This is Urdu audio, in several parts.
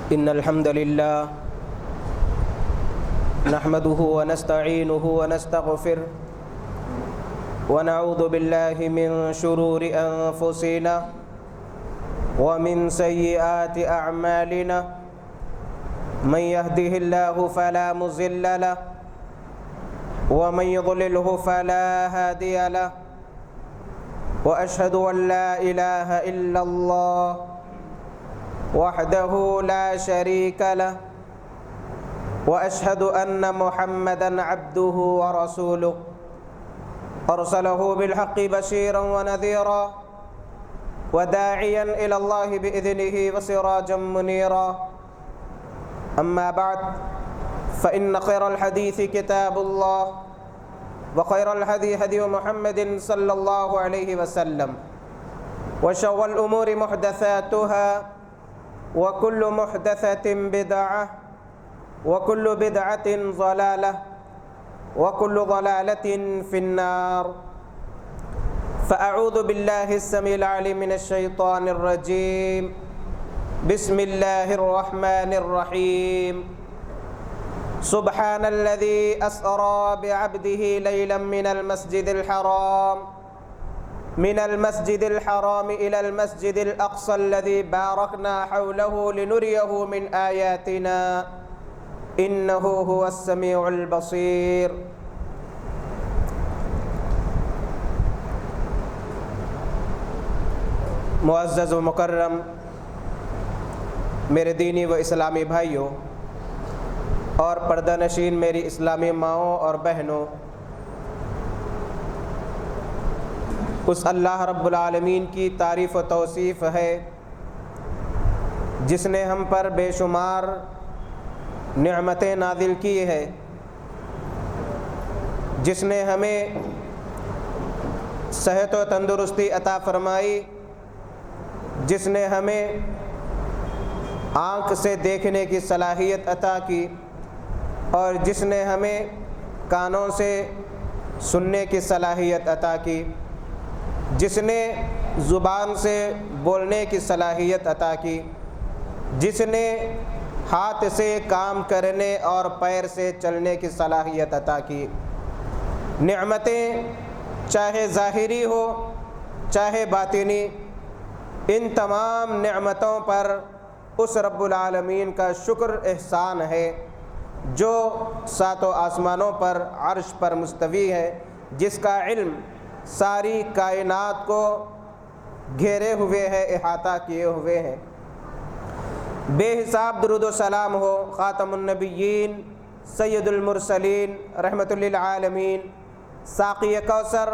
إن الحمد لله نحمده ونستعينه ونستغفره ونعوذ بالله من شرور أنفسنا ومن سيئات أعمالنا من يهده الله فلا مضل له ومن يضلله فلا هادي له وأشهد أن لا إله إلا الله وحده لا شريك له وأشهد أن محمدًا عبده ورسوله أرسله بالحق بشيرا ونذيرا وداعيا إلى الله بإذنه وسراجا منيرا أما بعد فإن خير الحديث كتاب الله وخير الهدي هدي محمد صلى الله عليه وسلم وشر الأمور محدثاتها وكل محدثة بدعة وكل بدعة ضلالة وكل ضلالة في النار فأعوذ بالله السميع العليم من الشيطان الرجيم بسم الله الرحمن الرحيم سبحان الذي أسرى بعبده ليلا من المسجد الحرام إلى المسجد الأقصى الذي باركنا حوله لنريه من آياتنا إنه هو السميع البصير معزز و مکرم میرے دینی و اسلامی بھائیوں اور پردہ نشین میری اسلامی ماؤں اور بہنوں، اس اللہ رب العالمین کی تعریف و توصیف ہے جس نے ہم پر بے شمار نعمتیں نازل کی ہے، جس نے ہمیں صحت و تندرستی عطا فرمائی، جس نے ہمیں آنکھ سے دیکھنے کی صلاحیت عطا کی اور جس نے ہمیں کانوں سے سننے کی صلاحیت عطا کی، جس نے زبان سے بولنے کی صلاحیت عطا کی، جس نے ہاتھ سے کام کرنے اور پیر سے چلنے کی صلاحیت عطا کی۔ نعمتیں چاہے ظاہری ہو چاہے باطنی، ان تمام نعمتوں پر اس رب العالمین کا شکر احسان ہے جو ساتوں آسمانوں پر عرش پر مستوی ہے، جس کا علم ساری کائنات کو گھیرے ہوئے ہے، احاطہ کیے ہوئے ہیں۔ بے حساب درود و سلام ہو خاتم النبیین سید المرسلین رحمۃ للعالمین ساقی کوثر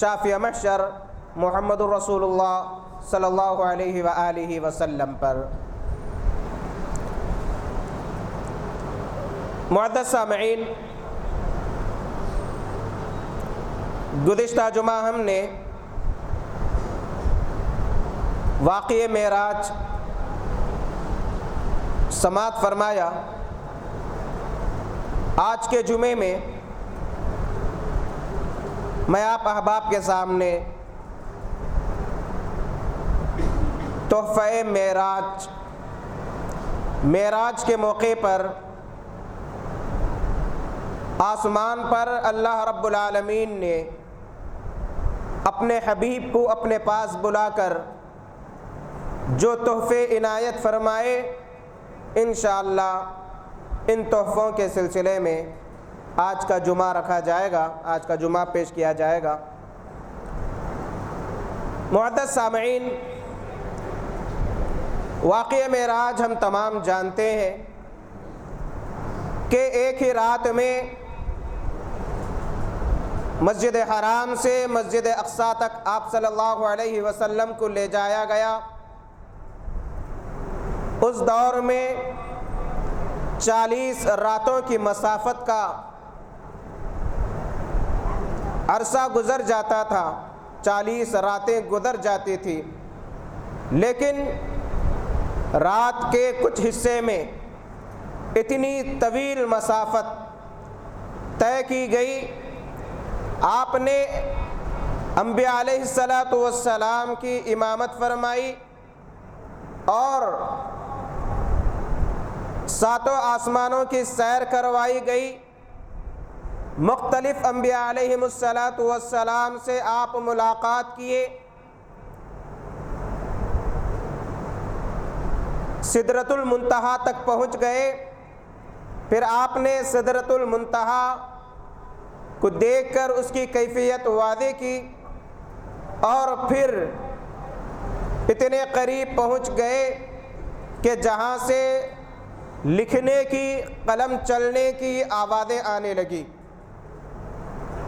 شافی محشر محمد الرسول اللہ صلی اللہ علیہ وآلہ وسلم پر۔ معزز سامعین، گزشتہ جمعہ ہم نے واقعہ معراج سماعت فرمایا۔ آج کے جمعے میں میں آپ احباب کے سامنے تحفہ معراج کے موقع پر آسمان پر اللہ رب العالمین نے اپنے حبیب کو اپنے پاس بلا کر جو تحفے عنایت فرمائے، انشاءاللہ ان تحفوں کے سلسلے میں آج کا جمعہ رکھا جائے گا، آج کا جمعہ پیش کیا جائے گا۔ معزز سامعین، واقعہ معراج ہم تمام جانتے ہیں کہ ایک ہی رات میں مسجد حرام سے مسجد اقصیٰ تک آپ صلی اللہ علیہ وسلم کو لے جایا گیا۔ اس دور میں 40 راتوں کی مسافت کا عرصہ گزر جاتا تھا، 40 راتیں گزر جاتی تھی، لیکن رات کے کچھ حصے میں اتنی طویل مسافت طے کی گئی۔ آپ نے انبیاء علیہ السلام کی امامت فرمائی اور ساتوں آسمانوں کی سیر کروائی گئی، مختلف انبیاء علیہم السلام سے آپ ملاقات کیے، سدرۃ المنتہا تک پہنچ گئے۔ پھر آپ نے سدرۃ المنتہا کو دیکھ کر اس کی کیفیت واضح کی، اور پھر اتنے قریب پہنچ گئے کہ جہاں سے لکھنے کی، قلم چلنے کی آوازیں آنے لگی،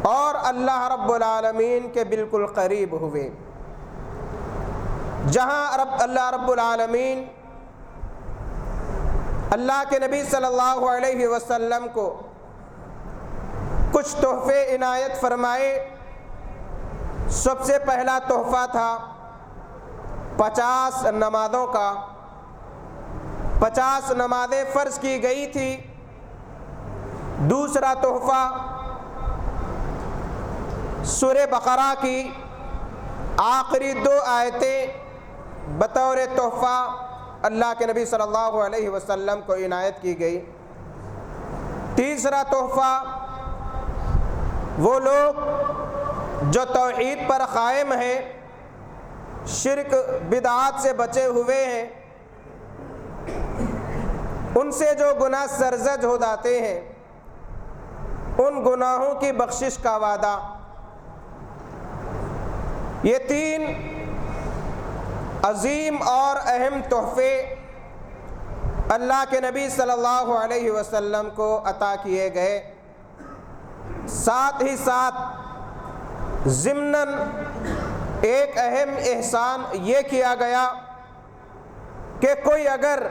اور اللہ رب العالمین کے بالکل قریب ہوئے، جہاں اللہ رب العالمین اللہ کے نبی صلی اللہ علیہ وسلم کو کچھ تحفے عنایت فرمائے۔ سب سے پہلا تحفہ تھا 50 نمازوں کا، 50 نمازیں فرض کی گئی تھی۔ دوسرا تحفہ سورہ بقرہ کی آخری 2 آیتیں بطور تحفہ اللہ کے نبی صلی اللہ علیہ وسلم کو عنایت کی گئی۔ تیسرا تحفہ وہ لوگ جو توحید پر قائم ہیں، شرک بدعات سے بچے ہوئے ہیں، ان سے جو گناہ سرزد ہو جاتے ہیں، ان گناہوں کی بخشش کا وعدہ۔ یہ 3 عظیم اور اہم تحفے اللہ کے نبی صلی اللہ علیہ وسلم کو عطا کیے گئے۔ ساتھ ہی ساتھ ضمناً ایک اہم احسان یہ کیا گیا کہ کوئی اگر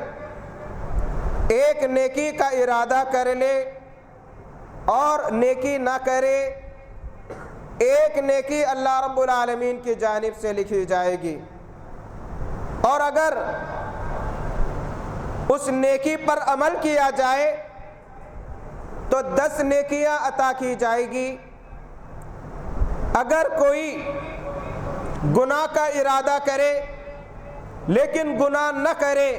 ایک نیکی کا ارادہ کر لے اور نیکی نہ کرے، ایک نیکی اللہ رب العالمین کی جانب سے لکھی جائے گی، اور اگر اس نیکی پر عمل کیا جائے تو 10 نیکیاں عطا کی جائے گی۔ اگر کوئی گناہ کا ارادہ کرے لیکن گناہ نہ کرے،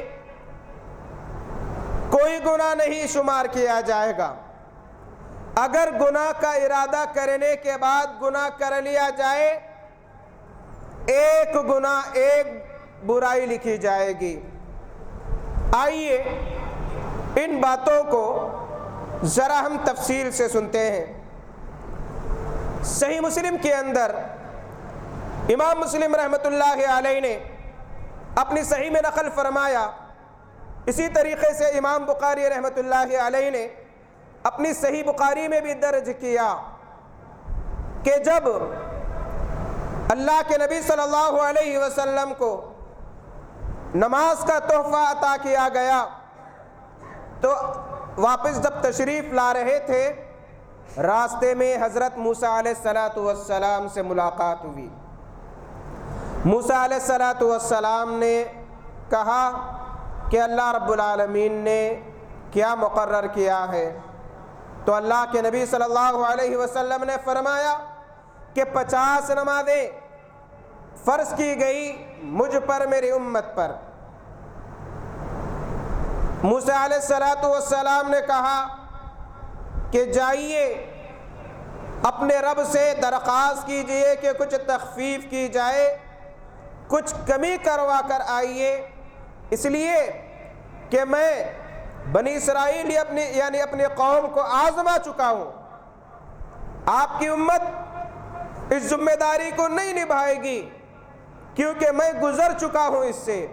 کوئی گناہ نہیں شمار کیا جائے گا۔ اگر گناہ کا ارادہ کرنے کے بعد گناہ کر لیا جائے، ایک گناہ، ایک برائی لکھی جائے گی۔ آئیے ان باتوں کو ذرا ہم تفصیل سے سنتے ہیں۔ صحیح مسلم کے اندر امام مسلم رحمۃ اللہ علیہ نے اپنی صحیح میں نقل فرمایا، اسی طریقے سے امام بخاری رحمۃ اللہ علیہ نے اپنی صحیح بخاری میں بھی درج کیا کہ جب اللہ کے نبی صلی اللہ علیہ وسلم کو نماز کا تحفہ عطا کیا گیا تو واپس جب تشریف لا رہے تھے، راستے میں حضرت موسیٰ علیہ السلام سے ملاقات ہوئی۔ موسیٰ علیہ السلام نے کہا کہ اللہ رب العالمین نے کیا مقرر کیا ہے؟ تو اللہ کے نبی صلی اللہ علیہ وسلم نے فرمایا کہ 50 نمازیں فرض کی گئی مجھ پر، میری امت پر۔ موسیٰ علیہ السلام نے کہا کہ جائیے اپنے رب سے درخواست کیجئے کہ کچھ تخفیف کی جائے، کچھ کمی کروا کر آئیے، اس لیے کہ میں بنی اسرائیل یعنی اپنی قوم کو آزما چکا ہوں۔ آپ کی امت اس ذمہ داری کو نہیں نبھائے گی کیونکہ میں گزر چکا ہوں اس سے۔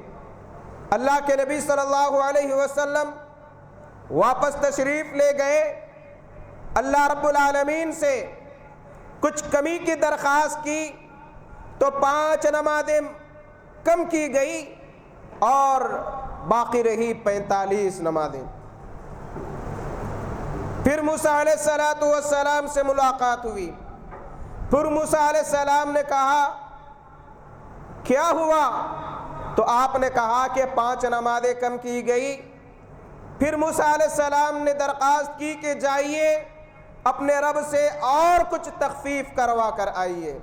اللہ کے نبی صلی اللہ علیہ وسلم واپس تشریف لے گئے، اللہ رب العالمین سے کچھ کمی کی درخواست کی تو 5 نمازیں کم کی گئی اور باقی رہی 45 نمازیں۔ پھر موسیٰ علیہ السلام سے ملاقات ہوئی۔ پھر موسیٰ علیہ السلام نے کہا کیا ہوا؟ تو آپ نے کہا کہ 5 نمازیں کم کی گئی۔ پھر موسیٰ علیہ السلام نے درخواست کی کہ جائیے اپنے رب سے اور کچھ تخفیف کروا کر آئیے۔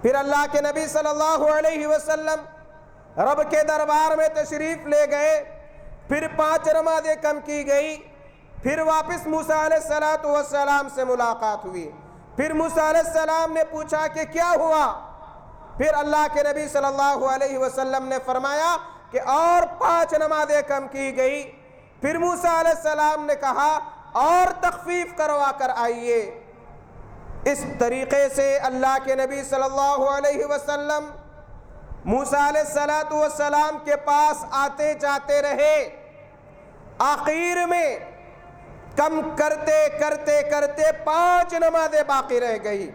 پھر اللہ کے نبی صلی اللہ علیہ وسلم رب کے دربار میں تشریف لے گئے، پھر 5 نمازیں کم کی گئی، پھر واپس موسیٰ علیہ السلام سے ملاقات ہوئی، پھر موسیٰ علیہ السلام نے پوچھا کہ کیا ہوا؟ پھر اللہ کے نبی صلی اللہ علیہ وسلم نے فرمایا کہ اور 5 نمازیں کم کی گئی۔ پھر موسیٰ علیہ السلام نے کہا اور تخفیف کروا کر آئیے۔ اس طریقے سے اللہ کے نبی صلی اللہ علیہ وسلم موسیٰ علیہ السلام کے پاس آتے جاتے رہے، آخر میں کم کرتے کرتے کرتے 5 نمازیں باقی رہ گئی،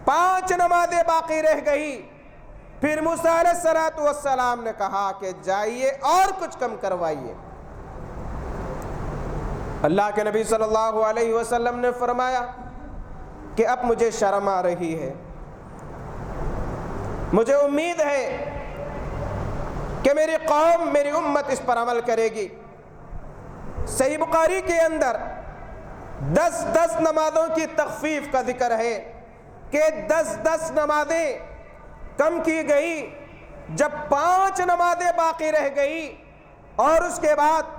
5 نمازیں باقی رہ گئی۔ پھر موسیٰ علیہ السلام نے کہا کہ جائیے اور کچھ کم کروائیے۔ اللہ کے نبی صلی اللہ علیہ وسلم نے فرمایا کہ اب مجھے شرم آ رہی ہے، مجھے امید ہے کہ میری قوم، میری امت اس پر عمل کرے گی۔ صحیح بخاری کے اندر 10 نمازوں کی تخفیف کا ذکر ہے کہ 10 نمازیں کم کی گئی، جب 5 نمازیں باقی رہ گئی اور اس کے بعد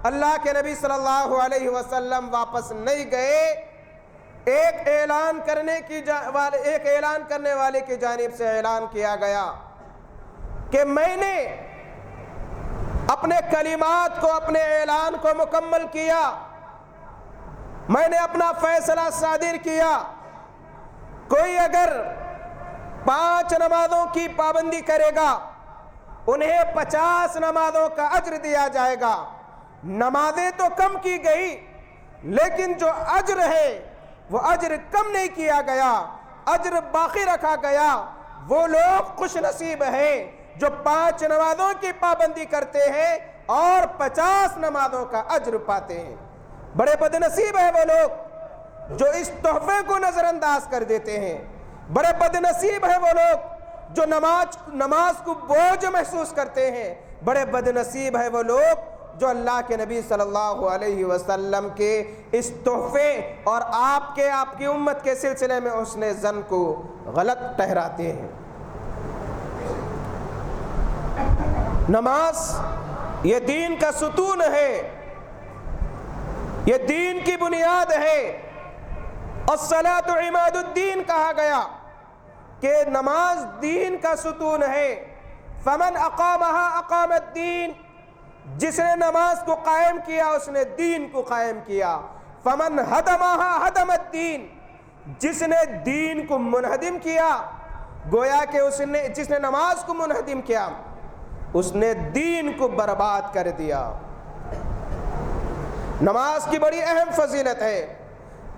اللہ کے نبی صلی اللہ علیہ وسلم واپس نہیں گئے، ایک اعلان کرنے والے کی جانب سے اعلان کیا گیا کہ میں نے اپنے کلمات کو، اپنے اعلان کو مکمل کیا، میں نے اپنا فیصلہ صادر کیا۔ کوئی اگر 5 نمازوں کی پابندی کرے گا انہیں 50 نمازوں کا اجر دیا جائے گا۔ نمازیں تو کم کی گئی لیکن جو اجر ہے وہ اجر کم نہیں کیا گیا، اجر باقی رکھا گیا۔ وہ لوگ خوش نصیب ہیں جو 5 نمازوں کی پابندی کرتے ہیں اور 50 نمازوں کا اجر پاتے ہیں۔ بڑے بد نصیب ہیں وہ لوگ جو اس تحفے کو نظر انداز کر دیتے ہیں، بڑے بد نصیب ہیں وہ لوگ جو نماز کو بوجھ محسوس کرتے ہیں، بڑے بد نصیب ہیں وہ لوگ جو اللہ کے نبی صلی اللہ علیہ وسلم کے اس تحفے اور آپ کی امت کے سلسلے میں حسن ظن کو غلط ٹھہراتے ہیں۔ نماز یہ دین کا ستون ہے، یہ دین کی بنیاد ہے۔ الصلاۃ عماد الدین کہا گیا کہ نماز دین کا ستون ہے۔ فمن اقامها اقام الدین، جس نے نماز کو قائم کیا اس نے دین کو قائم کیا۔ فمن ہدمها ہدم الدین، جس نے دین کو منہدم کیا، گویا کہ جس نے نماز کو منہدم کیا اس نے دین کو برباد کر دیا۔ نماز کی بڑی اہم فضیلت ہے،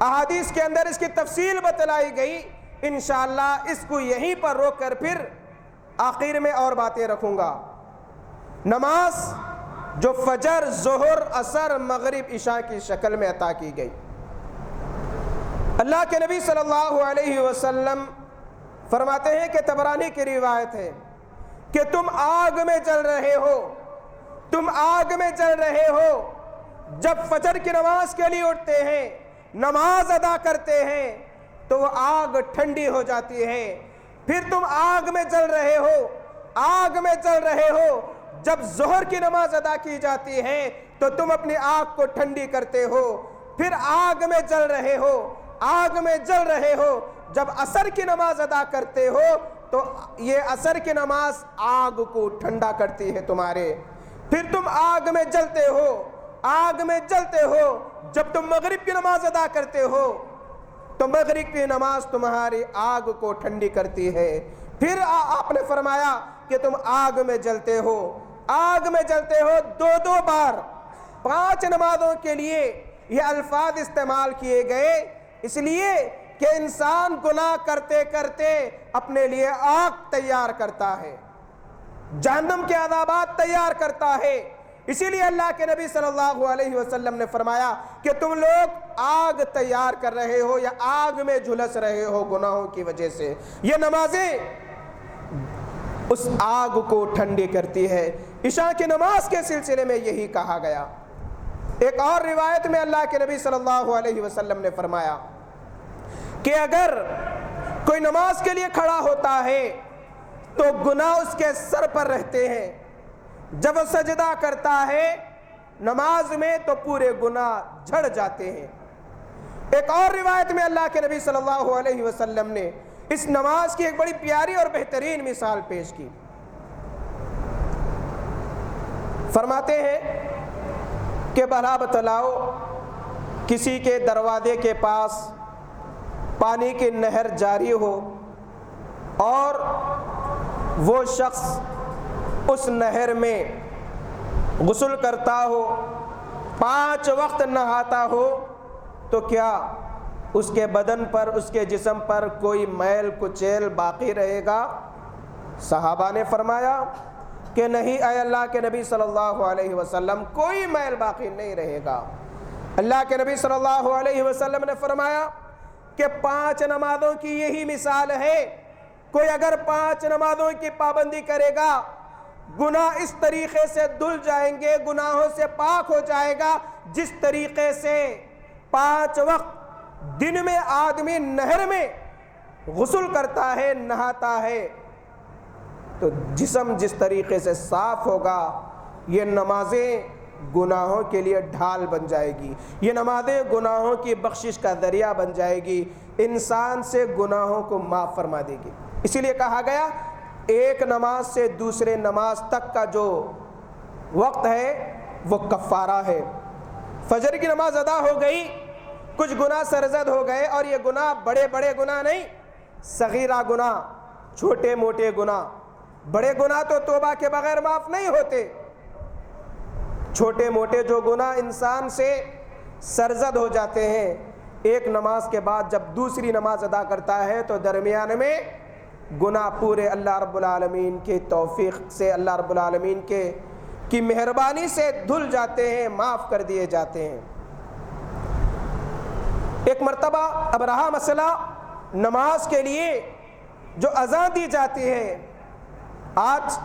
احادیث کے اندر اس کی تفصیل بتلائی گئی۔ انشاءاللہ اس کو یہیں پر روک کر پھر آخر میں اور باتیں رکھوں گا۔ نماز جو فجر، ظہر، عصر، مغرب، عشاء کی شکل میں عطا کی گئی، اللہ کے نبی صلی اللہ علیہ وسلم فرماتے ہیں کہ طبرانی کی روایت ہے کہ تم آگ میں جل رہے ہو، تم آگ میں جل رہے ہو، جب فجر کی نماز کے لیے اٹھتے ہیں، نماز ادا کرتے ہیں تو وہ آگ ٹھنڈی ہو جاتی ہے۔ پھر تم آگ میں جل رہے ہو، آگ میں جل رہے ہو، جب ظہر کی نماز ادا کی جاتی ہے تو تم اپنی آگ کو ٹھنڈی کرتے ہو۔ پھر آگ میں جل رہے ہو، آگ میں جل رہے ہو، جب عصر کی نماز ادا کرتے ہو تو یہ عصر کی نماز آگ کو ٹھنڈا کرتی ہے تمہارے۔ پھر تم آگ میں جلتے ہو، آگ میں جلتے ہو، جب تم مغرب کی نماز ادا کرتے ہو تو مغرب کی نماز تمہاری آگ کو ٹھنڈی کرتی ہے۔ پھر آپ نے فرمایا کہ تم آگ میں جلتے ہو، آگ میں جلتے ہو، 2 بار 5 نمازوں کے لیے یہ الفاظ استعمال کیے گئے، اس لیے کہ انسان گناہ کرتے کرتے اپنے لیے آگ تیار کرتا ہے، جہنم کے عذابات تیار کرتا ہے۔ اسی لیے اللہ کے نبی صلی اللہ علیہ وسلم نے فرمایا کہ تم لوگ آگ تیار کر رہے ہو یا آگ میں جھلس رہے ہو گناہوں کی وجہ سے۔ یہ نمازیں اس آگ کو ٹھنڈی کرتی ہے۔ عشاء کی نماز کے سلسلے میں یہی کہا گیا۔ ایک اور روایت میں اللہ کے نبی صلی اللہ علیہ وسلم نے فرمایا کہ اگر کوئی نماز کے لیے کھڑا ہوتا ہے تو گناہ اس کے سر پر رہتے ہیں، جب وہ سجدہ کرتا ہے نماز میں تو پورے گناہ جھڑ جاتے ہیں۔ ایک اور روایت میں اللہ کے نبی صلی اللہ علیہ وسلم نے اس نماز کی ایک بڑی پیاری اور بہترین مثال پیش کی۔ فرماتے ہیں کہ بھلا بتلاؤ کسی کے دروازے کے پاس پانی کی نہر جاری ہو اور وہ شخص اس نہر میں غسل کرتا ہو، 5 وقت نہاتا ہو، تو کیا اس کے بدن پر، اس کے جسم پر کوئی میل کچیل باقی رہے گا؟ صحابہ نے فرمایا کہ نہیں اے اللہ کے نبی صلی اللہ علیہ وسلم، کوئی میل باقی نہیں رہے گا۔ اللہ کے نبی صلی اللہ علیہ وسلم نے فرمایا کہ 5 نمازوں کی یہی مثال ہے، کوئی اگر 5 نمازوں کی پابندی کرے گا، گناہ اس طریقے سے دھل جائیں گے، گناہوں سے پاک ہو جائے گا جس طریقے سے 5 وقت دن میں آدمی نہر میں غسل کرتا ہے، نہاتا ہے، تو جسم جس طریقے سے صاف ہوگا، یہ نمازیں گناہوں کے لیے ڈھال بن جائے گی، یہ نمازیں گناہوں کی بخشش کا ذریعہ بن جائے گی، انسان سے گناہوں کو معاف فرما دے گی۔ اسی لیے کہا گیا ایک نماز سے دوسرے نماز تک کا جو وقت ہے وہ کفارہ ہے۔ فجر کی نماز ادا ہو گئی، کچھ گناہ سرزد ہو گئے، اور یہ گناہ بڑے بڑے گناہ نہیں، صغیرہ گناہ، چھوٹے موٹے گناہ۔ بڑے گناہ تو توبہ کے بغیر معاف نہیں ہوتے، چھوٹے موٹے جو گناہ انسان سے سرزد ہو جاتے ہیں، ایک نماز کے بعد جب دوسری نماز ادا کرتا ہے تو درمیان میں گناہ پورے اللہ رب العالمین کے توفیق سے، اللہ رب العالمین کی مہربانی سے دھل جاتے ہیں، معاف کر دیے جاتے ہیں۔ ایک مرتبہ اب رہا مسئلہ نماز کے لیے جو اذان دی جاتی ہے، آج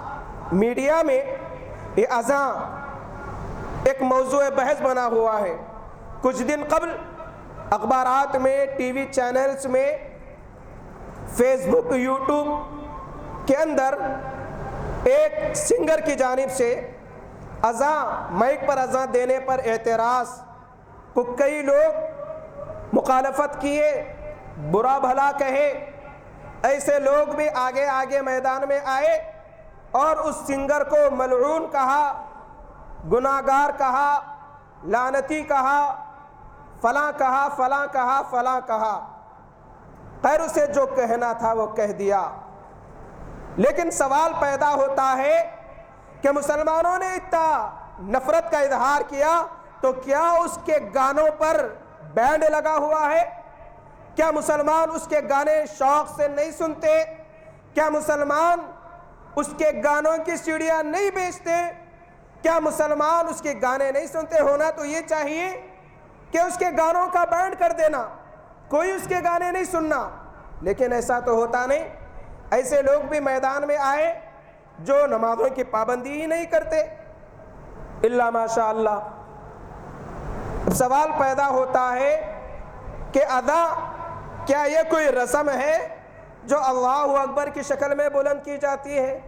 میڈیا میں یہ اذان ایک موضوع بحث بنا ہوا ہے۔ کچھ دن قبل اخبارات میں، ٹی وی چینلز میں، فیس بک، یوٹیوب کے اندر ایک سنگر کی جانب سے اذان، مائک پر اذان دینے پر اعتراض کو کئی لوگ مخالفت کیے، برا بھلا کہے۔ ایسے لوگ بھی آگے آگے میدان میں آئے اور اس سنگر کو ملعون کہا، گناہگار کہا، لعنتی کہا، فلاں کہا، فلاں کہا، فلاں کہا۔ خیر اسے جو کہنا تھا وہ کہہ دیا، لیکن سوال پیدا ہوتا ہے کہ مسلمانوں نے اتنا نفرت کا اظہار کیا تو کیا اس کے گانوں پر بینڈ لگا ہوا ہے؟ کیا مسلمان اس کے گانے شوق سے نہیں سنتے؟ کیا مسلمان اس کے گانوں کی سیڑیاں نہیں بیچتے؟ کیا مسلمان اس کے گانے نہیں سنتے؟ ہونا تو یہ چاہیے کہ اس کے گانوں کا بینڈ کر دینا، کوئی اس کے گانے نہیں سننا، لیکن ایسا تو ہوتا نہیں۔ ایسے لوگ بھی میدان میں آئے جو نمازوں کی پابندی ہی نہیں کرتے، الا ماشاء اللہ۔ اب سوال پیدا ہوتا ہے کہ ادا کیا یہ کوئی رسم ہے جو اللہ اکبر کی شکل میں بلند کی جاتی ہے؟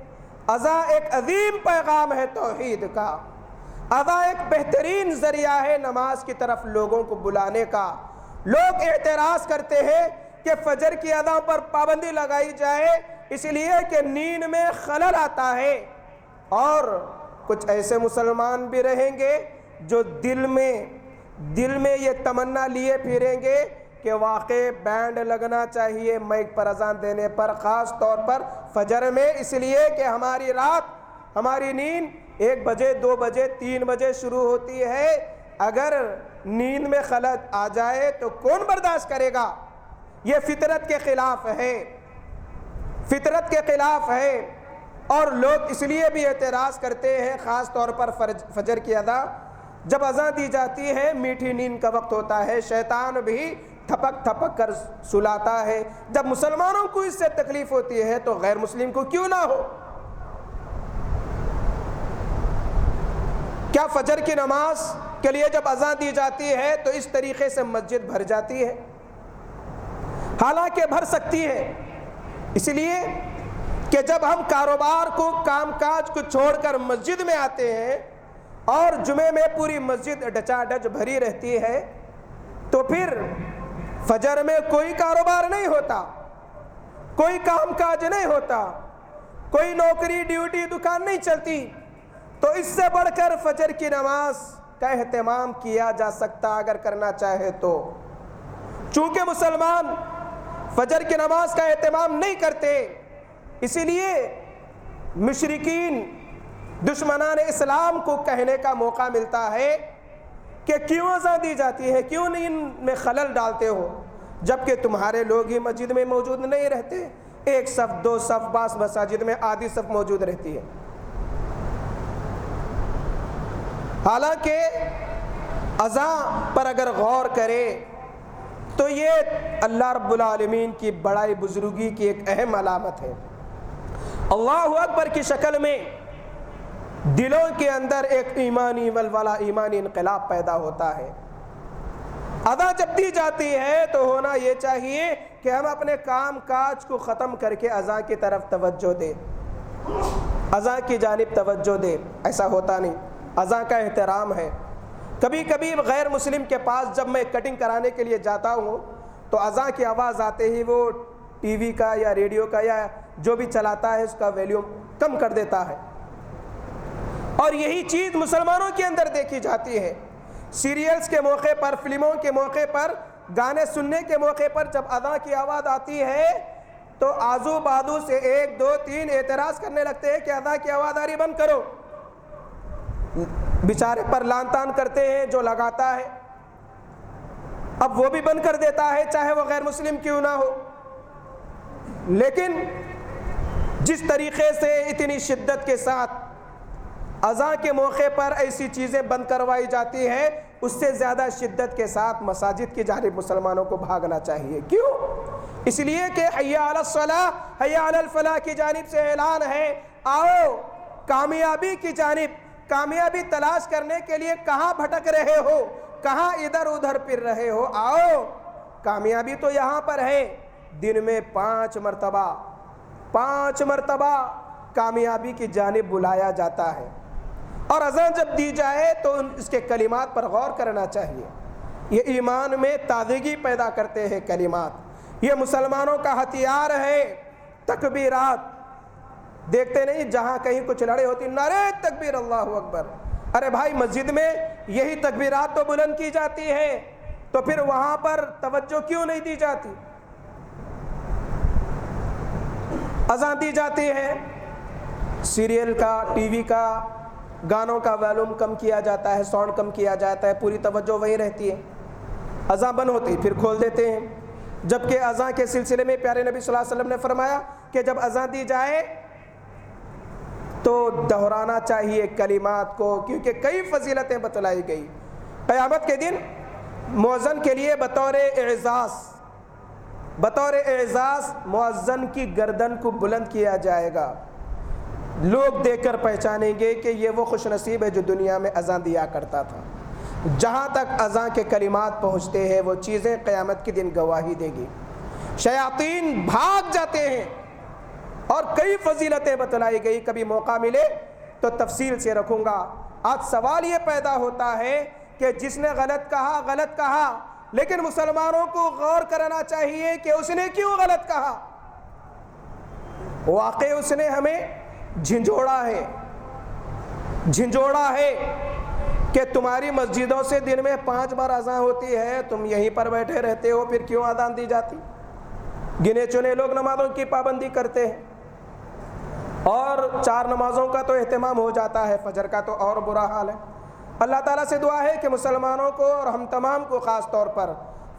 اذا ایک عظیم پیغام ہے توحید کا، اذا ایک بہترین ذریعہ ہے نماز کی طرف لوگوں کو بلانے کا۔ لوگ اعتراض کرتے ہیں کہ فجر کی اذان پر پابندی لگائی جائے اس لیے کہ نیند میں خلل آتا ہے، اور کچھ ایسے مسلمان بھی رہیں گے جو دل میں یہ تمنا لیے پھریں گے کہ واقعی بینڈ لگنا چاہیے مائک پر اذان دینے پر، خاص طور پر فجر میں، اس لیے کہ ہماری رات، ہماری نیند 1 بجے، 2 بجے، 3 بجے شروع ہوتی ہے۔ اگر نیند میں خلل آ جائے تو کون برداشت کرے گا؟ یہ فطرت کے خلاف ہے، فطرت کے خلاف ہے۔ اور لوگ اس لیے بھی اعتراض کرتے ہیں، خاص طور پر فجر کی اذان جب اذان دی جاتی ہے، میٹھی نیند کا وقت ہوتا ہے، شیطان بھی تھپک تھپک کر سلاتا ہے۔ جب مسلمانوں کو اس سے تکلیف ہوتی ہے تو غیر مسلم کو کیوں نہ ہو؟ کیا فجر کی نماز کے لیے جب اذان دی جاتی ہے تو اس طریقے سے مسجد بھر جاتی ہے؟ حالانکہ بھر سکتی ہے، اس لیے کہ جب ہم کاروبار کو، کام کاج کو چھوڑ کر مسجد میں آتے ہیں اور جمعے میں پوری مسجد ڈچا ڈچ بھری رہتی ہے، تو پھر فجر میں کوئی کاروبار نہیں ہوتا، کوئی کام کاج نہیں ہوتا، کوئی نوکری ڈیوٹی دکان نہیں چلتی، تو اس سے بڑھ کر فجر کی نماز کا اہتمام کیا جا سکتا اگر کرنا چاہے تو۔ چونکہ مسلمان فجر کی نماز کا اہتمام نہیں کرتے، اسی لیے مشرکین دشمنان اسلام کو کہنے کا موقع ملتا ہے کہ کیوں اذان دی جاتی ہے، کیوں نہیں ان میں خلل ڈالتے ہو، جبکہ تمہارے لوگ ہی مسجد میں موجود نہیں رہتے، ایک صف دو صف، بعض مساجد میں آدھی صف موجود رہتی ہے۔ حالانکہ اذان پر اگر غور کرے تو یہ اللہ رب العالمین کی بڑائی بزرگی کی ایک اہم علامت ہے۔ اللہ اکبر کی شکل میں دلوں کے اندر ایک ایمانی ولولہ، ایمانی انقلاب پیدا ہوتا ہے۔ اذان جب دی جاتی ہے تو ہونا یہ چاہیے کہ ہم اپنے کام کاج کو ختم کر کے اذان کی طرف توجہ دیں، اذان کی جانب توجہ دیں۔ ایسا ہوتا نہیں، اذان کا احترام ہے۔ کبھی کبھی غیر مسلم کے پاس جب میں کٹنگ کرانے کے لیے جاتا ہوں تو اذان کی آواز آتے ہی وہ ٹی وی کا یا ریڈیو کا یا جو بھی چلاتا ہے اس کا ویلیوم کم کر دیتا ہے، اور یہی چیز مسلمانوں کے اندر دیکھی جاتی ہے۔ سیریلز کے موقع پر، فلموں کے موقع پر، گانے سننے کے موقع پر جب اذان کی آواز آتی ہے تو آزو بازو سے ایک دو تین اعتراض کرنے لگتے ہیں کہ اذان کی آواز آ رہی، بند کرو۔ بیچارے پر لان تان کرتے ہیں جو لگاتا ہے، اب وہ بھی بند کر دیتا ہے چاہے وہ غیر مسلم کیوں نہ ہو۔ لیکن جس طریقے سے اتنی شدت کے ساتھ اذان کے موقع پر ایسی چیزیں بند کروائی جاتی ہیں، اس سے زیادہ شدت کے ساتھ مساجد کی جانب مسلمانوں کو بھاگنا چاہیے۔ کیوں؟ اس لیے کہ حی علی الصلاۃ، حی علی الفلاح کی جانب سے اعلان ہے، آؤ کامیابی کی جانب، کامیابی تلاش کرنے کے لیے کہاں بھٹک رہے ہو، کہاں ادھر ادھر پھر رہے ہو، آؤ کامیابی تو یہاں پر ہے۔ دن میں 5 مرتبہ کامیابی کی جانب بلایا جاتا ہے، اور اذان جب دی جائے تو اس کے کلمات پر غور کرنا چاہیے۔ یہ ایمان میں تازگی پیدا کرتے ہیں کلمات، یہ مسلمانوں کا ہتھیار ہے۔ تکبیرات دیکھتے نہیں جہاں کہیں کچھ لڑے ہوتی، نعرے تکبیر اللہ اکبر، ارے بھائی مسجد میں یہی تکبیرات تو بلند کی جاتی ہے، تو پھر وہاں پر توجہ کیوں نہیں دی جاتی؟ اذان دی جاتی ہے، سیریل کا، ٹی وی کا، گانوں کا والیوم کم کیا جاتا ہے، ساؤنڈ کم کیا جاتا ہے، پوری توجہ وہی رہتی ہے۔ اذان بند ہوتی پھر کھول دیتے ہیں، جبکہ اذان کے سلسلے میں پیارے نبی صلی اللہ علیہ وسلم نے فرمایا کہ جب اذان دی جائے تو دہرانا چاہیے کلمات کو، کیونکہ کئی فضیلتیں بتلائی گئی۔ قیامت کے دن مؤذن کے لیے بطور اعزاز مؤذن کی گردن کو بلند کیا جائے گا، لوگ دیکھ کر پہچانیں گے کہ یہ وہ خوش نصیب ہے جو دنیا میں اذان دیا کرتا تھا۔ جہاں تک اذان کے کلمات پہنچتے ہیں وہ چیزیں قیامت کے دن گواہی دے گی، شیاطین بھاگ جاتے ہیں، اور کئی فضیلتیں بتلائی گئی۔ کبھی موقع ملے تو تفصیل سے رکھوں گا۔ آج سوال یہ پیدا ہوتا ہے کہ جس نے غلط کہا، لیکن مسلمانوں کو غور کرنا چاہیے کہ اس نے کیوں غلط کہا۔ واقعی اس نے ہمیں جھنجھوڑا ہے کہ تمہاری مسجدوں سے دن میں 5 بار اذان ہوتی ہے، تم یہیں پر بیٹھے رہتے ہو، پھر کیوں اذان دی جاتی؟ گنے چنے لوگ نمازوں کی پابندی کرتے ہیں، اور 4 نمازوں کا تو اہتمام ہو جاتا ہے، فجر کا تو اور برا حال ہے۔ اللہ تعالیٰ سے دعا ہے کہ مسلمانوں کو اور ہم تمام کو خاص طور پر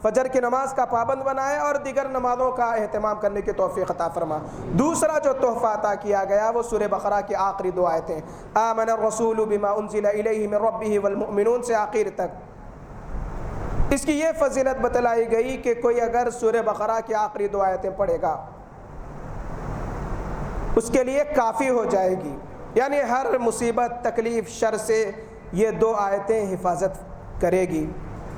فجر کی نماز کا پابند بنائے اور دیگر نمازوں کا اہتمام کرنے کی توفیق عطا فرما۔ دوسرا جو تحفہ عطا کیا گیا وہ سورہ بقرہ کی آخری 2 آیتیں، آمن الرسول بما انزل الیہ من ربہ والمؤمنون سے آخر تک۔ اس کی یہ فضیلت بتلائی گئی کہ کوئی اگر سورہ بقرہ کی آخری 2 آیتیں پڑھے گا اس کے لیے کافی ہو جائے گی، یعنی ہر مصیبت، تکلیف، شر سے یہ 2 آیتیں حفاظت کرے گی۔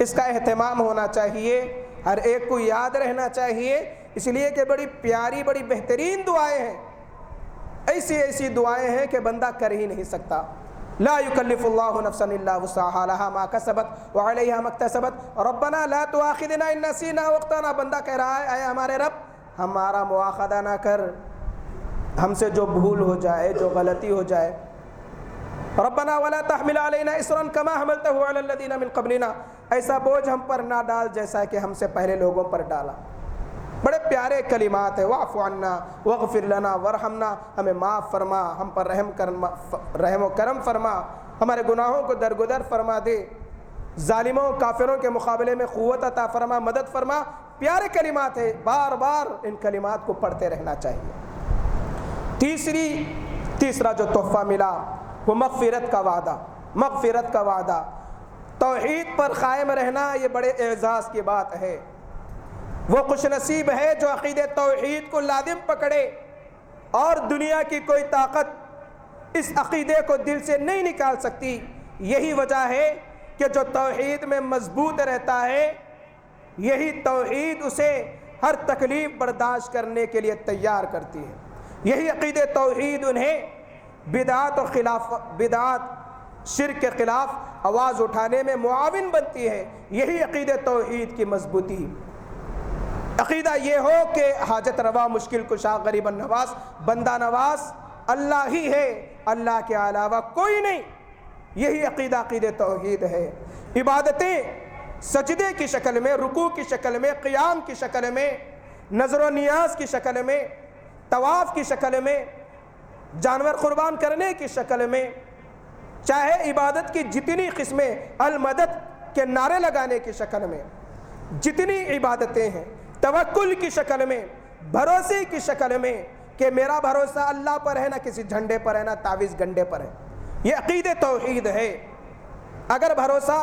اس کا اہتمام ہونا چاہیے، ہر ایک کو یاد رہنا چاہیے، اس لیے کہ بڑی پیاری، بڑی بہترین دعائیں ہیں، ایسی دعائیں ہیں کہ بندہ کر ہی نہیں سکتا۔ لا یکلف اللہ نفسا الا وسعہا لہا ما کسبت وعلیہا ما اکتسبت ربنا لا تؤاخذنا ان نسینا واخطانا. بندہ کہہ رہا ہے اے ہمارے رب ہمارا مواخذہ نہ کر، ہم سے جو بھول ہو جائے، جو غلطی ہو جائے. ربنا ولا تحمل علینا اصرا کما حملتہ علی الذین من قبلنا، ایسا بوجھ ہم پر نہ ڈال جیسا کہ ہم سے پہلے لوگوں پر ڈالا. بڑے پیارے کلمات ہیں. واعف عنا واغفر لنا وارحمنا، ہمیں معاف فرما، ہم پر رحم و کرم فرما، ہمارے گناہوں کو درگزر فرما دے، ظالموں کافروں کے مقابلے میں قوت عطا فرما، مدد فرما. پیارے کلمات ہیں، بار بار ان کلمات کو پڑھتے رہنا چاہیے. تیسرا جو تحفہ ملا وہ مغفرت کا وعدہ. مغفرت کا وعدہ، توحید پر قائم رہنا یہ بڑے اعزاز کی بات ہے. وہ خوش نصیب ہے جو عقیدہ توحید کو لازم پکڑے اور دنیا کی کوئی طاقت اس عقیدے کو دل سے نہیں نکال سکتی. یہی وجہ ہے کہ جو توحید میں مضبوط رہتا ہے یہی توحید اسے ہر تکلیف برداشت کرنے کے لیے تیار کرتی ہے. یہی عقیدہ توحید انہیں بدعات شرک کے خلاف آواز اٹھانے میں معاون بنتی ہے. یہی عقیدہ توحید کی مضبوطی. عقیدہ یہ ہو کہ حاجت روا، مشکل کشا، غریب النواز، بندہ نواز اللہ ہی ہے، اللہ کے علاوہ کوئی نہیں. یہی عقیدہ توحید ہے. عبادتیں سجدے کی شکل میں، رکوع کی شکل میں، قیام کی شکل میں، نظر و نیاز کی شکل میں، طواف کی شکل میں، جانور قربان کرنے کی شکل میں، چاہے عبادت کی جتنی قسمیں، المدد کے نعرے لگانے کی شکل میں، جتنی عبادتیں ہیں، توکل کی شکل میں، بھروسے کی شکل میں کہ میرا بھروسہ اللہ پر ہے، نہ کسی جھنڈے پر ہے، نہ تعویذ گنڈے پر ہے. یہ عقیدہ توحید ہے. اگر بھروسہ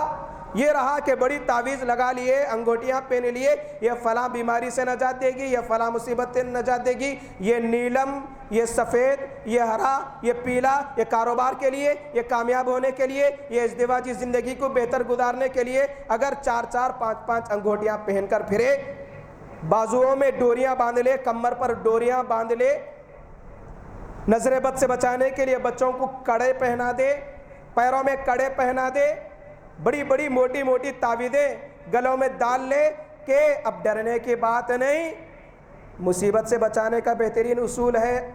یہ رہا کہ بڑی تعویذ لگا لیے، انگوٹیاں پہن لیے، یہ فلاں بیماری سے نجات دے گی، یہ فلاں مصیبت سے نجات دے گی، یہ نیلم، یہ سفید، یہ ہرا، یہ پیلا، یہ کاروبار کے لیے، یہ کامیاب ہونے کے لیے، یہ ازدواجی زندگی کو بہتر گزارنے کے لیے، اگر 4 5 انگوٹیاں پہن کر پھرے، بازوؤں میں ڈوریاں باندھ لے، کمر پر ڈوریاں باندھ لے، نظر بد سے بچانے کے لیے بچوں کو کڑے پہنا دے، پیروں میں کڑے پہنا دے، بڑی بڑی موٹی موٹی تعویذیں گلوں میں ڈال لے کہ اب ڈرنے کی بات نہیں. مصیبت سے بچانے کا بہترین اصول ہے،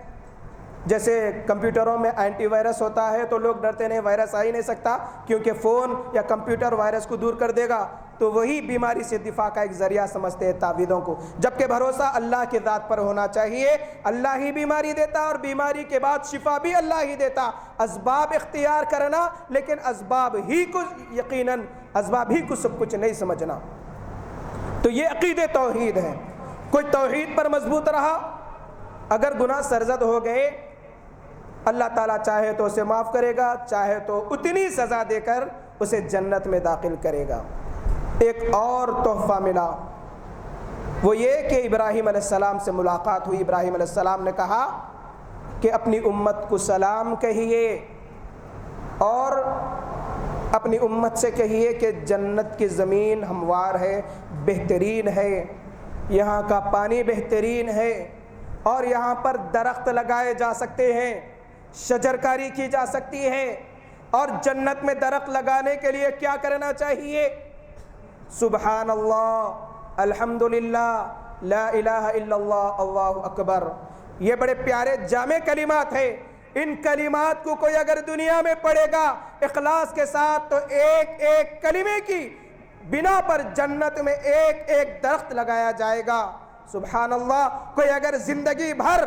جیسے کمپیوٹروں میں اینٹی وائرس ہوتا ہے تو لوگ ڈرتے نہیں، وائرس آ ہی نہیں سکتا کیونکہ فون یا کمپیوٹر وائرس کو دور کر دے گا. تو وہی بیماری سے دفاع کا ایک ذریعہ سمجھتے ہیں تعویذوں کو، جبکہ بھروسہ اللہ کی ذات پر ہونا چاہیے. اللہ ہی بیماری دیتا اور بیماری کے بعد شفا بھی اللہ ہی دیتا. اسباب اختیار کرنا، لیکن اسباب ہی کو سب کچھ نہیں سمجھنا. تو یہ عقیدہ توحید ہے. کوئی توحید پر مضبوط رہا، اگر گناہ سرزد ہو گئے اللہ تعالیٰ چاہے تو اسے معاف کرے گا، چاہے تو اتنی سزا دے کر اسے جنت میں داخل کرے گا. ایک اور تحفہ ملا، وہ یہ کہ ابراہیم علیہ السلام سے ملاقات ہوئی. ابراہیم علیہ السلام نے کہا کہ اپنی امت کو سلام کہیے اور اپنی امت سے کہیے کہ جنت کی زمین ہموار ہے، بہترین ہے، یہاں کا پانی بہترین ہے، اور یہاں پر درخت لگائے جا سکتے ہیں، شجرکاری کی جا سکتی ہے. اور جنت میں درخت لگانے کے لیے کیا کرنا چاہیے؟ سبحان اللہ، الحمدللہ، لا الہ الا اللہ، اللہ اکبر. یہ بڑے پیارے جامع کلمات ہیں. ان کلمات کو کوئی اگر دنیا میں پڑھے گا اخلاص کے ساتھ تو ایک ایک کلمے کی بنا پر جنت میں ایک ایک درخت لگایا جائے گا. سبحان اللہ. کوئی اگر زندگی بھر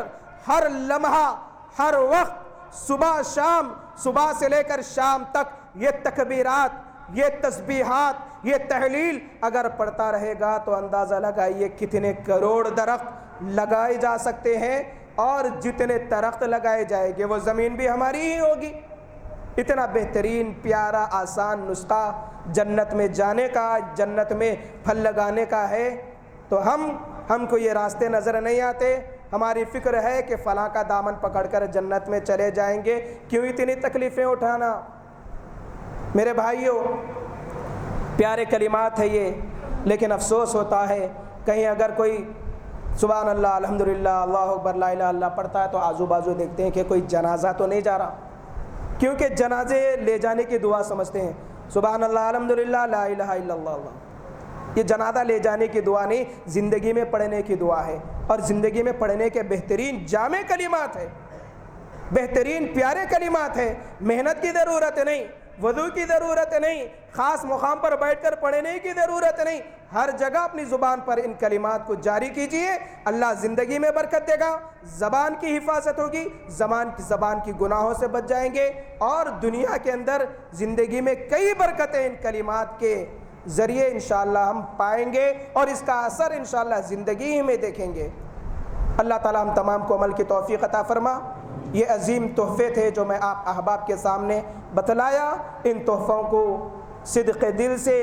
ہر لمحہ، ہر وقت، صبح شام، صبح سے لے کر شام تک یہ تکبیرات، یہ تسبیحات، یہ تحلیل اگر پڑھتا رہے گا تو اندازہ لگائیے کتنے کروڑ درخت لگائے جا سکتے ہیں. اور جتنے درخت لگائے جائیں گے وہ زمین بھی ہماری ہی ہوگی. اتنا بہترین، پیارا، آسان نسخہ جنت میں جانے کا، جنت میں پھل لگانے کا ہے. تو ہم کو یہ راستے نظر نہیں آتے. ہماری فکر ہے کہ فلاں کا دامن پکڑ کر جنت میں چلے جائیں گے، کیوں اتنی تکلیفیں اٹھانا؟ میرے بھائیوں، پیارے کلمات ہے یہ، لیکن افسوس ہوتا ہے کہیں اگر کوئی سبحان اللہ، الحمدللہ، اللہ اکبر، لا الہ الا اللہ پڑھتا ہے تو آزو بازو دیکھتے ہیں کہ کوئی جنازہ تو نہیں جا رہا، کیونکہ جنازے لے جانے کی دعا سمجھتے ہیں، سبحان اللہ الحمدللہ لا الہ الا اللہ، یہ جنازہ لے جانے کی دعا نہیں، زندگی میں پڑھنے کی دعا ہے، اور زندگی میں پڑھنے کے بہترین جامع کلمات ہے، بہترین پیارے کلمات ہے، محنت کی ضرورت نہیں، وضو کی ضرورت نہیں، خاص مقام پر بیٹھ کر پڑھنے کی ضرورت نہیں، ہر جگہ اپنی زبان پر ان کلمات کو جاری کیجئے، اللہ زندگی میں برکت دے گا، زبان کی حفاظت ہوگی، زبان کی گناہوں سے بچ جائیں گے، اور دنیا کے اندر زندگی میں کئی برکتیں ان کلمات کے ذریعے انشاءاللہ ہم پائیں گے، اور اس کا اثر انشاءاللہ زندگی میں دیکھیں گے۔ اللہ تعالی ہم تمام کو عمل کی توفیق عطا فرما۔ یہ عظیم تحفے تھے جو میں آپ احباب کے سامنے بتلایا، ان تحفوں کو صدق دل سے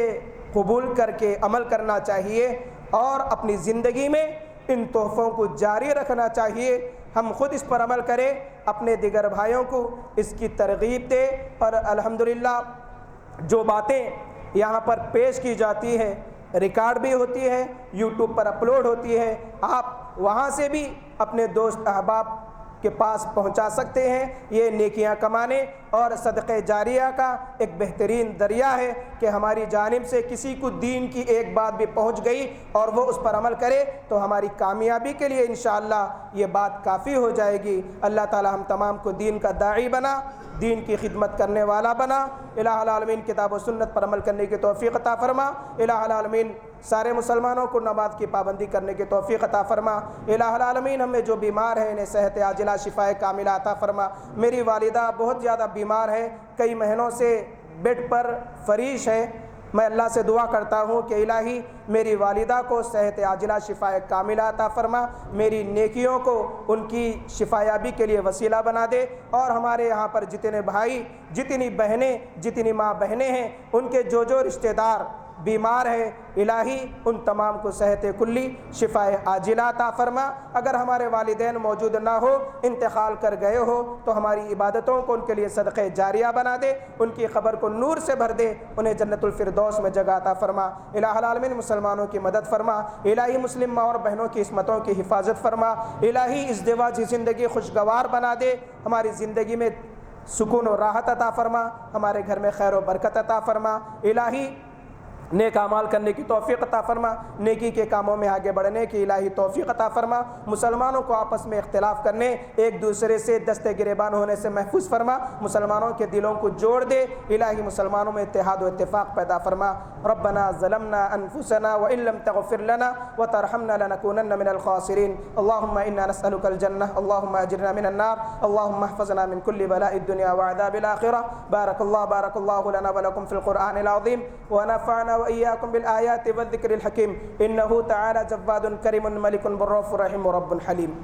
قبول کر کے عمل کرنا چاہیے، اور اپنی زندگی میں ان تحفوں کو جاری رکھنا چاہیے۔ ہم خود اس پر عمل کریں، اپنے دیگر بھائیوں کو اس کی ترغیب دے، اور الحمدللہ جو باتیں یہاں پر پیش کی جاتی ہے ریکارڈ بھی ہوتی ہے، یوٹیوب پر اپلوڈ ہوتی ہے، آپ وہاں سے بھی اپنے دوست احباب کے پاس پہنچا سکتے ہیں۔ یہ نیکیاں کمانے اور صدقہ جاریہ کا ایک بہترین ذریعہ ہے کہ ہماری جانب سے کسی کو دین کی ایک بات بھی پہنچ گئی اور وہ اس پر عمل کرے تو ہماری کامیابی کے لیے انشاءاللہ یہ بات کافی ہو جائے گی۔ اللہ تعالی ہم تمام کو دین کا داعی بنا، دین کی خدمت کرنے والا بنا۔ الہ العالمین کتاب و سنت پر عمل کرنے کی توفیق عطا فرما۔ الہ العالمین سارے مسلمانوں کو نماز کی پابندی کرنے کی توفیق عطا فرما۔ الہ العالمین ہمیں جو بیمار ہیں انہیں صحت عاجلہ شفائے کاملہ عطا فرما۔ میری والدہ بہت زیادہ بیمار ہے، کئی مہینوں سے بیڈ پر فریش ہے، میں اللہ سے دعا کرتا ہوں کہ الہی میری والدہ کو صحت عاجلہ شفائے کاملہ عطا فرما، میری نیکیوں کو ان کی شفایابی کے لیے وسیلہ بنا دے، اور ہمارے یہاں پر جتنے بھائی، جتنی بہنیں، جتنی ماں بہنیں ہیں، ان کے جو رشتہ دار بیمار ہے، الہی ان تمام کو صحت کلی شفائے عاجلہ عطا فرما۔ اگر ہمارے والدین موجود نہ ہو، انتقال کر گئے ہو، تو ہماری عبادتوں کو ان کے لیے صدقہ جاریہ بنا دے، ان کی قبر کو نور سے بھر دے، انہیں جنت الفردوس میں جگہ عطا فرما۔ الہ العالمین مسلمانوں کی مدد فرما، الہی مسلم ماں اور بہنوں کی عصمتوں کی حفاظت فرما، الہی ازدواجی زندگی خوشگوار بنا دے، ہماری زندگی میں سکون و راحت عطا فرما، ہمارے گھر میں خیر و برکت عطا فرما، الہی نیک اعمال کرنے کی توفیق عطا فرما، نیکی کے کاموں میں آگے بڑھنے کی الہی توفیق عطا فرما، مسلمانوں کو آپس میں اختلاف کرنے، ایک دوسرے سے دست گریبان ہونے سے محفوظ فرما، مسلمانوں کے دلوں کو جوڑ دے، الہی مسلمانوں میں اتحاد و اتفاق پیدا فرما۔ ربنا ظلمنا انفسنا وان لم تغفر لنا وترحمنا لنكونن من الخاسرين اللهم انا نسألك الجنة اللهم اجرنا من النار اللهم احفظنا من كل بلاء الدنيا وعذاب الآخرة بارك الله لنا ولكم في القرآن العظيم ونفعنا وإياكم بالآيات والذكر الحكيم إنه تعالى جواد كريم ملك بر رؤوف رحيم رب حليم۔